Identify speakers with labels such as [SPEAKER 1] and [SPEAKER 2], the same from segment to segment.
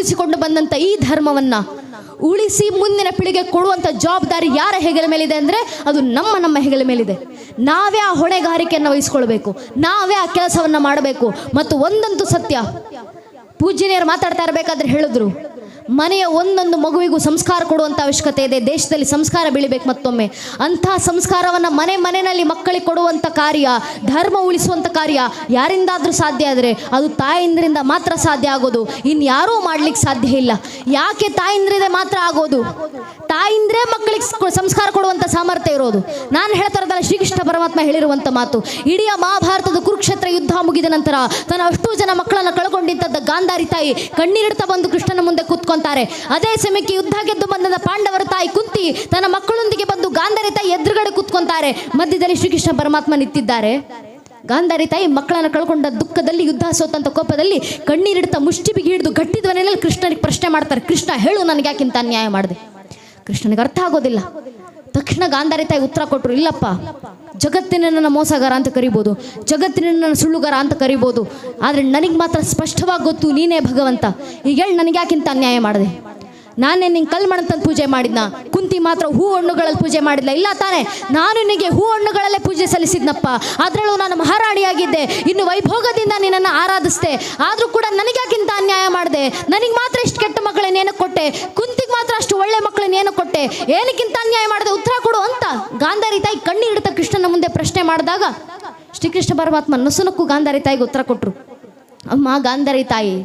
[SPEAKER 1] ಉಳಿಸಿಕೊಂಡು ಬಂದಂಥ ಈ ಧರ್ಮವನ್ನ ಉಳಿಸಿ ಮುಂದಿನ ಪೀಳಿಗೆ ಕೊಡುವಂಥ ಜವಾಬ್ದಾರಿ ಯಾರ ಹೆಗಲ ಮೇಲಿದೆ ಅಂದರೆ ಅದು ನಮ್ಮ ಹೆಗಲ ಮೇಲಿದೆ. ನಾವೇ ಆ ಹೊಣೆಗಾರಿಕೆಯನ್ನು ವಹಿಸ್ಕೊಳ್ಬೇಕು, ನಾವೇ ಆ ಕೆಲಸವನ್ನು ಮಾಡಬೇಕು. ಮತ್ತು ಒಂದಂತೂ ಸತ್ಯ, ಪೂಜ್ಯನಿಯರು ಮಾತಾಡ್ತಾ ಇರಬೇಕಾದ್ರೆ ಹೇಳಿದ್ರು, ಮನೆಯ ಒಂದೊಂದು ಮಗುವಿಗೂ ಸಂಸ್ಕಾರ ಕೊಡುವಂಥ ಅವಶ್ಯಕತೆ ಇದೆ. ದೇಶದಲ್ಲಿ ಸಂಸ್ಕಾರ ಬೆಳಿಬೇಕು. ಮತ್ತೊಮ್ಮೆ ಅಂತಹ ಸಂಸ್ಕಾರವನ್ನು ಮನೆಯಲ್ಲಿ ಮಕ್ಕಳಿಗೆ ಕೊಡುವಂಥ ಕಾರ್ಯ, ಧರ್ಮ ಉಳಿಸುವಂಥ ಕಾರ್ಯ ಯಾರಿಂದಾದರೂ ಸಾಧ್ಯ ಆದರೆ ಅದು ತಾಯಿಂದ್ರಿಂದ ಮಾತ್ರ ಸಾಧ್ಯ ಆಗೋದು. ಇನ್ಯಾರೂ ಮಾಡ್ಲಿಕ್ಕೆ ಸಾಧ್ಯ ಇಲ್ಲ. ಯಾಕೆ ತಾಯಿಂದ್ರಿಂದ ಮಾತ್ರ ಆಗೋದು? ತಾಯಿಂದ್ರೇ ಮಕ್ಕಳಿಗೆ ಸಂಸ್ಕಾರ ಕೊಡುವಂಥ ಸಾಮರ್ಥ್ಯ ಇರೋದು. ನಾನು ಹೇಳ್ತಾ ಇರೋದಲ್ಲ, ಶ್ರೀಕೃಷ್ಣ ಪರಮಾತ್ಮ ಹೇಳಿರುವಂಥ ಮಾತು. ಇಡೀ ಮಹಾಭಾರತದ ಕುರುಕ್ಷೇತ್ರ ಯುದ್ಧ ಮುಗಿದ ನಂತರ ತನ್ನ ಅಷ್ಟು ಜನ ಮಕ್ಕಳನ್ನು ಕಳ್ಕೊಂಡಿದ್ದ ಗಾಂಧಾರಿ ತಾಯಿ ಕಣ್ಣೀರಿಡ್ತಾ ಬಂದು ಕೃಷ್ಣನ ಮುಂದೆ ಕೂತ್ಕೊಂತಾರೆ. ಅದೇ ಸಮಯಕ್ಕೆ ಯುದ್ಧ ಗೆದ್ದು ಬಂದ ಪಾಂಡವರ ತಾಯಿ ಕುಂತಿ ತನ್ನ ಮಕ್ಕಳೊಂದಿಗೆ ಬಂದು ಗಾಂಧಾರಿ ತಾಯಿ ಎದುರುಗಡೆ ಕೂತ್ಕೊಂತಾರೆ. ಮಧ್ಯದಲ್ಲಿ ಶ್ರೀಕೃಷ್ಣ ಪರಮಾತ್ಮ ನಿಂತಿದ್ದಾರೆ. ಗಾಂಧಾರಿ ತಾಯಿ ಮಕ್ಕಳನ್ನು ಕಳ್ಕೊಂಡ ದುಃಖದಲ್ಲಿ, ಯುದ್ಧ ಸೋತಂತ ಕೋಪದಲ್ಲಿ ಕಣ್ಣೀರಿಡ್ತಾ ಮುಷ್ಟಿ ಬಿಗಿ ಹಿಡಿದು ಗಟ್ಟಿ ಧ್ವನಿಯಲ್ಲಿ ಕೃಷ್ಣನಿಗೆ ಪ್ರಶ್ನೆ ಮಾಡ್ತಾರೆ, ಕೃಷ್ಣ ಹೇಳು, ನನಗೆ ಯಾಕಿಂತ ಅನ್ಯಾಯ ಮಾಡಿದೆ? ಕೃಷ್ಣನಿಗೆ ಅರ್ಥ ಆಗೋದಿಲ್ಲ. ತಕ್ಷಣ ಗಾಂಧಾರಿ ತಾಯಿ ಉತ್ತರ ಕೊಟ್ಟರು, ಇಲ್ಲಪ್ಪ, ಜಗತ್ತಿನ ಮೋಸಗಾರ ಅಂತ ಕರಿಬೋದು, ಜಗತ್ತಿನ ಸುಳ್ಳುಗಾರ ಅಂತ ಕರಿಬೋದು, ಆದರೆ ನನಗೆ ಮಾತ್ರ ಸ್ಪಷ್ಟವಾಗಿ ಗೊತ್ತು ನೀನೇ ಭಗವಂತ. ಈಗ ಹೇಳಿ, ನನಗೆ ಯಾಕಿಂತ ಅನ್ಯಾಯ ಮಾಡಿದೆ? ನಾನೇ ನಿಂಗೆ ಕಲ್ಮಣಂತಂದು ಪೂಜೆ ಮಾಡಿದ್ನ? ಕುಂತಿ ಮಾತ್ರ ಹೂ ಹಣ್ಣುಗಳಲ್ಲಿ ಪೂಜೆ ಮಾಡಿದ್ಲ? ಇಲ್ಲ ತಾನೆ, ನಾನು ನಿನಗೆ ಹೂ ಹಣ್ಣುಗಳಲ್ಲೇ ಪೂಜೆ ಸಲ್ಲಿಸಿದ್ನಪ್ಪ. ಅದರಲ್ಲೂ ನಾನು ಮಹಾರಾಣಿಯಾಗಿದ್ದೆ, ಇನ್ನು ವೈಭೋಗದಿಂದ ನಿನ್ನನ್ನು ಆರಾಧಿಸ್ದೆ. ಆದರೂ ಕೂಡ ನನಗ್ಯಾಕಿಂತ ಅನ್ಯಾಯ ಮಾಡಿದೆ? ನನಗೆ ಮಾತ್ರ ಇಷ್ಟು ಕೆಟ್ಟ ಮಕ್ಕಳನ್ನೇನು ಕೊಟ್ಟೆ, ಕುಂತಿಗೆ ಮಾತ್ರ ಅಷ್ಟು ಒಳ್ಳೆ ಮಕ್ಕಳನ್ನೇನು ಕೊಟ್ಟೆ, ಏನಕ್ಕಿಂತ ಅನ್ಯಾಯ ಮಾಡಿದೆ? ಉತ್ತರ ಕೊಡು ಅಂತ ಗಾಂಧಾರಿ ತಾಯಿ ಕಣ್ಣೀರಿಡ್ತಾ ಕೃಷ್ಣನ ಮುಂದೆ ಪ್ರಶ್ನೆ ಮಾಡಿದಾಗ ಶ್ರೀಕೃಷ್ಣ ಪರಮಾತ್ಮ ನಸುನಕ್ಕೂ ಗಾಂಧಾರಿ ತಾಯಿಗೆ ಉತ್ತರ ಕೊಟ್ಟರು, ಅಮ್ಮ ಗಾಂಧಾರಿ ತಾಯಿ,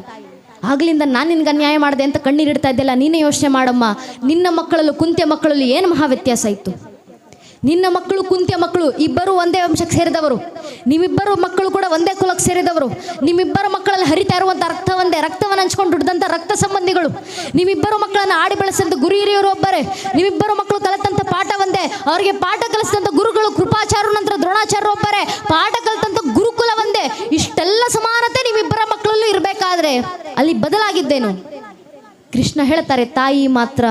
[SPEAKER 1] ಆಗ್ಲಿಂದ ನಾನು ನಿನ್ಗೆ ಅನ್ಯಾಯ ಮಾಡಿದೆ ಅಂತ ಕಣ್ಣೀರಿಡ್ತಾ ಇದ್ದೆಲ್ಲ, ನೀನೇ ಯೋಚನೆ ಮಾಡಮ್ಮ. ನಿನ್ನ ಮಕ್ಕಳಲ್ಲೂ ಕುಂತಿಯ ಮಕ್ಕಳಲ್ಲಿ ಏನು ಮಹಾ ವ್ಯತ್ಯಾಸ ಇತ್ತು? ನಿನ್ನ ಮಕ್ಕಳು ಕುಂತಿಯ ಮಕ್ಕಳು ಇಬ್ಬರು ಒಂದೇ ವಂಶಕ್ಕೆ ಸೇರಿದವರು, ನಿಮ್ಮಿಬ್ಬರು ಮಕ್ಕಳು ಕೂಡ ಒಂದೇ ಕುಲಕ್ಕೆ ಸೇರಿದವರು, ನಿಮ್ಮಿಬ್ಬರ ಮಕ್ಕಳಲ್ಲಿ ಹರಿತಾ ಇರುವಂಥ ರಕ್ತ ಒಂದೇ, ರಕ್ತವನ್ನು ಹಂಚ್ಕೊಂಡು ದುಡ್ದಂಥ ರಕ್ತ ಸಂಬಂಧಿಗಳು, ನಿಮ್ಮಿಬ್ಬರು ಮಕ್ಕಳನ್ನು ಆಡಿ ಬೆಳೆಸಿದಂಥ ಗುರು ಹಿರಿಯರು ಒಬ್ಬರೇ, ನಿಮ್ಮಿಬ್ಬರು ಮಕ್ಕಳು ಕಲಿತಂಥ ಪಾಠ ಒಂದೇ, ಅವರಿಗೆ ಪಾಠ ಕಲಿಸಿದಂಥ ಗುರುಗಳು ಕೃಪಾಚಾರ್ಯ ನಂತರ ದ್ರೋಣಾಚಾರ್ಯ ಒಬ್ಬರೇ, ಪಾಠ ಕಲಿತಂಥ ಗುರುಕುಲ ಒಂದೇ. ಇಷ್ಟೆಲ್ಲ ಸಮಾನತೆ ನಿಮ್ಮಿಬ್ಬರ ಮಕ್ಕಳಲ್ಲೂ ಇರಬೇಕಾದ್ರೆ ಅಲ್ಲಿ ಬದಲಾಗಿದ್ದೇನು? ಕೃಷ್ಣ ಹೇಳ್ತಾರೆ, ತಾಯಿ ಮಾತ್ರ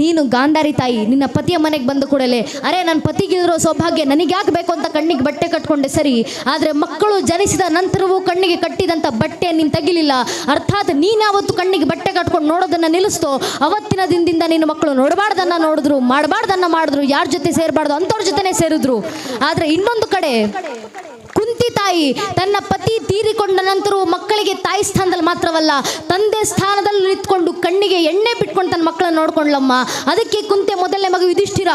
[SPEAKER 1] ನೀನು ಗಾಂಧಾರಿ ತಾಯಿ ನಿನ್ನ ಪತಿಯ ಮನೆಗೆ ಬಂದ ಕೂಡಲೇ ಅರೆ ನನ್ನ ಪತಿಗಿರೋ ಸೌಭಾಗ್ಯ ನನಗೆ ಯಾಕೆ ಬೇಕು ಅಂತ ಕಣ್ಣಿಗೆ ಬಟ್ಟೆ ಕಟ್ಕೊಂಡೆ ಸರಿ, ಆದರೆ ಮಕ್ಕಳು ಜನಿಸಿದ ನಂತರವೂ ಕಣ್ಣಿಗೆ ಕಟ್ಟಿದಂಥ ಬಟ್ಟೆ ನೀನು ತೆಗಿಲಿಲ್ಲ. ಅರ್ಥಾತ್ ನೀನು ಯಾವತ್ತು ಕಣ್ಣಿಗೆ ಬಟ್ಟೆ ಕಟ್ಕೊಂಡು ನೋಡೋದನ್ನು ನಿಲ್ಲಿಸ್ತೋ ಅವತ್ತಿನ ದಿನದಿಂದ ನಿನ್ನ ಮಕ್ಕಳು ನೋಡಬಾರ್ದನ್ನ ನೋಡಿದ್ರು, ಮಾಡಬಾರ್ದನ್ನ ಮಾಡಿದ್ರು, ಯಾರ ಜೊತೆ ಸೇರಬಾರ್ದು ಅಂಥವ್ರ ಜೊತೆನೇ ಸೇರಿದ್ರು. ಆದರೆ ಇನ್ನೊಂದು ಕಡೆ ಕುಂತಿ ತಾಯಿ ತನ್ನ ಪತಿ ತೀರಿಕೊಂಡ ನಂತರವೂ ಮಕ್ಕಳಿಗೆ ತಾಯಿ ಸ್ಥಾನದಲ್ಲಿ ಮಾತ್ರವಲ್ಲ ತಂದೆ ಸ್ಥಾನದಲ್ಲಿ ನಿಂತ್ಕೊಂಡು ಕಣ್ಣಿಗೆ ಎಣ್ಣೆ ಬಿಟ್ಕೊಂಡು ತನ್ನ ಮಕ್ಕಳನ್ನು ನೋಡ್ಕೊಂಡ್ಲಮ್ಮ. ಅದಕ್ಕೆ ಕುಂತಿಯ ಮೊದಲನೇ ಮಗು ಯುಧಿಷ್ಠಿರ.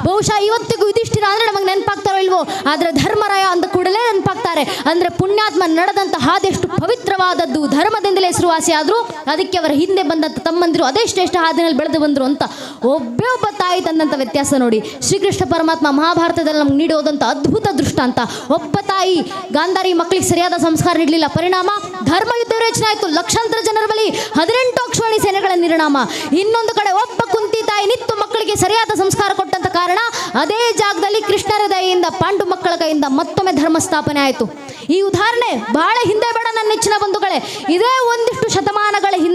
[SPEAKER 1] ಬಹುಶಃ ಇವತ್ತಿಗೂ ಯುಧಿಷ್ಠಿರ ಅಂದರೆ ನಮಗೆ ನೆನಪಾಗ್ತಾರೋ ಇಲ್ವೋ, ಆದರೆ ಧರ್ಮರಾಯ ಅಂದ ಕೂಡಲೇ ನೆನಪಾಗ್ತಾರೆ. ಅಂದರೆ ಪುಣ್ಯಾತ್ಮ ನಡೆದಂಥ ಹಾದಿ ಎಷ್ಟು ಪವಿತ್ರವಾದದ್ದು, ಧರ್ಮದಿಂದಲೇ ಹೆಸರುವಾಸಿ ಆದರೂ ಅದಕ್ಕೆ ಅವರ ಹಿಂದೆ ಬಂದಂಥ ತಮ್ಮಂದಿರು ಅದೇ ಶ್ರೇಷ್ಠ ಹಾದಿನಲ್ಲಿ ಬೆಳೆದು ಬಂದರು ಅಂತ ಒಬ್ಬ ತಾಯಿ ತಂದಂಥ ವ್ಯತ್ಯಾಸ ನೋಡಿ. ಶ್ರೀಕೃಷ್ಣ ಪರಮಾತ್ಮ ಮಹಾಭಾರತದಲ್ಲಿ ನಮ್ಗೆ ನೀಡೋದಂಥ ಅದ್ಭುತ ದೃಷ್ಟಾಂತ. ಒಬ್ಬ ತಾಯಿ ಗಾಂಧಾರಿ ಮಕ್ಕಳಿಗೆ ಸರಿಯಾದ ಸಂಸ್ಕಾರ ನೀಡಲಿಲ್ಲ, ಪರಿಣಾಮ ಧರ್ಮ ಯುದ್ಧ ರಚನೆ ಆಯಿತು. ಲಕ್ಷಾಂತರ ಜನರ ಬಳಿ 18 ಅಕ್ಷೋಣಿ ಸೇನೆಗಳ ನಿರ್ಣಾಮ. ಇನ್ನೊಂದು ಕಡೆ ಒಬ್ಬ ಕುಂತಿ ತಾಯಿ ನಿತ್ತು ಮಕ್ಕಳಿಗೆ ಸರಿಯಾದ ಸಂಸ್ಕಾರ ಕೊಟ್ಟಂತ ಕಾರಣ ಅದೇ ಜಾಗದಲ್ಲಿ ಕೃಷ್ಣರ ದಯೆಯಿಂದ ಪಾಂಡು ಮಕ್ಕಳ ಕೈಯಿಂದ ಮತ್ತೊಮ್ಮೆ ಧರ್ಮ ಸ್ಥಾಪನೆ ಆಯಿತು. ಈ ಉದಾಹರಣೆ ಬಹಳ ಹಿಂದೆ ಬೇಡ ನನ್ನ ನೆಚ್ಚಿನ ಬಂಧುಗಳೇ, ಇದೇ ಒಂದಿಷ್ಟು ಶತಮಾನಗಳ ಹಿಂದೆ